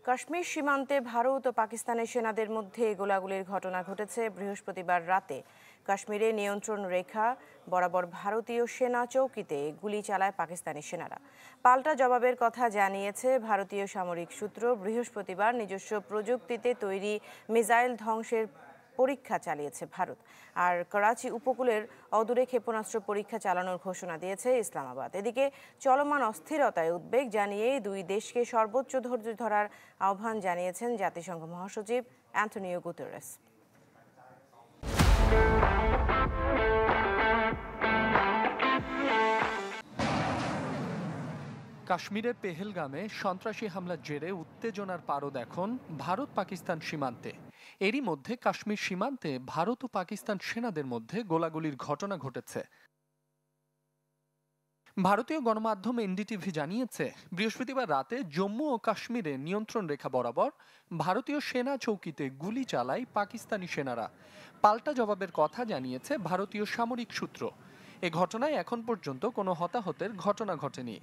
কাশ্মীর সীমান্তে ভারত ও পাকিস্তানের সেনাদের মধ্যে গোলাগুলির ঘটনা ঘটেছে বৃহস্পতিবার রাতে। কাশ্মীরে নিয়ন্ত্রণ রেখা বরাবর ভারতীয় সেনা চৌকিতে গুলি চালায় পাকিস্তানি সেনারা। পাল্টা জবাবের কথা জানিয়েছে ভারতীয় সামরিক সূত্র। বৃহস্পতিবার নিজস্ব প্রযুক্তিতে তৈরি মিসাইল ধ্বংসের পরীক্ষা চালিয়েছে ভারত। আর করাচি উপকূলের অদূরে ক্ষেপণাস্ত্র পরীক্ষা চালানোর ঘোষণা দিয়েছে ইসলামাবাদ। এদিকে চলমান অস্থিরতায় উদ্বেগ জানিয়ে দুই দেশকে সর্বোচ্চ ধৈর্য ধরার আহ্বান জানিয়েছেন জাতিসংঘ মহাসচিব অ্যান্টনিও গুতেরেস। কাশ্মীরের পেহেলগামে সন্ত্রাসী হামলার জেরে উত্তেজনার পারদ এখন ভারত পাকিস্তান সীমান্তে। এরই মধ্যে কাশ্মীর সীমান্তে ভারত ও পাকিস্তান সেনাদের মধ্যে গোলাগুলির ঘটনা ঘটেছে। ভারতীয় গণমাধ্যম এনডিটিভি জানিয়েছে, বৃহস্পতিবার রাতে জম্মু ও কাশ্মীরে নিয়ন্ত্রণ রেখা বরাবর ভারতীয় সেনা চৌকিতে গুলি চালায় পাকিস্তানি সেনারা। পাল্টা জবাবের কথা জানিয়েছে ভারতীয় সামরিক সূত্র। এ ঘটনায় এখন পর্যন্ত কোনো হতাহতের ঘটনা ঘটেনি।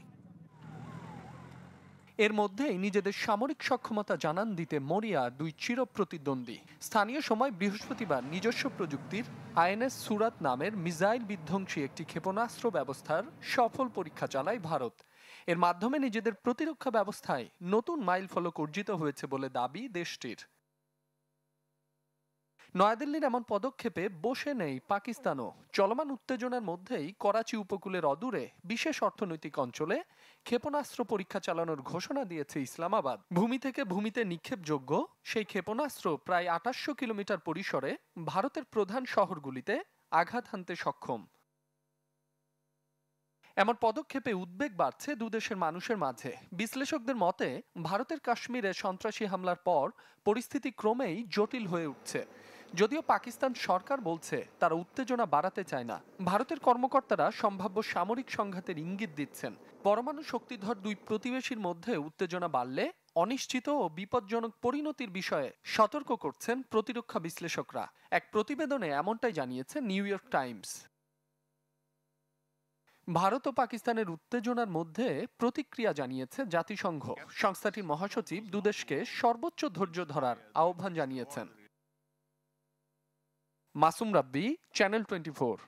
এর মধ্যেই নিজেদের সামরিক সক্ষমতা জানান দিতে মরিয়া দুই চিরপ্রতিদ্বন্দ্বী। স্থানীয় সময় বৃহস্পতিবার নিজস্ব প্রযুক্তির আইএনএস সুরাত নামের মিসাইল বিধ্বংসী একটি ক্ষেপণাস্ত্র ব্যবস্থার সফল পরীক্ষা চালায় ভারত। এর মাধ্যমে নিজেদের প্রতিরক্ষা ব্যবস্থায় নতুন মাইলফলক অর্জিত হয়েছে বলে দাবি দেশটির। নয়াদিল্লির এমন পদক্ষেপে বসে নেই পাকিস্তানও। চলমান উত্তেজনার মধ্যেই করাচি উপকূলের অদূরে বিশেষ অর্থনৈতিক অঞ্চলে ক্ষেপণাস্ত্র পরীক্ষা চালানোর ঘোষণা দিয়েছে ইসলামাবাদ। ভূমি থেকে ভূমিতে নিক্ষেপযোগ্য সেই ক্ষেপণাস্ত্র প্রায় ২৮০০ কিলোমিটার পরিসরে ভারতের প্রধান শহরগুলিতে আঘাত হানতে সক্ষম। এমন পদক্ষেপে উদ্বেগ বাড়ছে দুদেশের মানুষের মাঝে। বিশ্লেষকদের মতে, ভারতের কাশ্মীরে সন্ত্রাসী হামলার পর পরিস্থিতি ক্রমেই জটিল হয়ে উঠছে। যদিও পাকিস্তান সরকার বলছে তারা উত্তেজনা বাড়াতে চায় না। ভারতের কর্মকর্তারা সম্ভাব্য সামরিক সংঘাতের ইঙ্গিত দিচ্ছেন। পরমাণু শক্তিধর দুই প্রতিবেশীর মধ্যে উত্তেজনা বাড়লে অনিশ্চিত ও বিপজ্জনক পরিণতির বিষয়ে সতর্ক করছেন প্রতিরক্ষা বিশ্লেষকরা। এক প্রতিবেদনে এমনটাই জানিয়েছে নিউ ইয়র্ক টাইমস। ভারত ও পাকিস্তানের উত্তেজনার মধ্যে প্রতিক্রিয়া জানিয়েছে জাতিসংঘ। সংস্থাটির মহাসচিব দুদেশকে সর্বোচ্চ ধৈর্য ধরার আহ্বান জানিয়েছেন। মাসুম রাব্বি, চ্যানেল 24।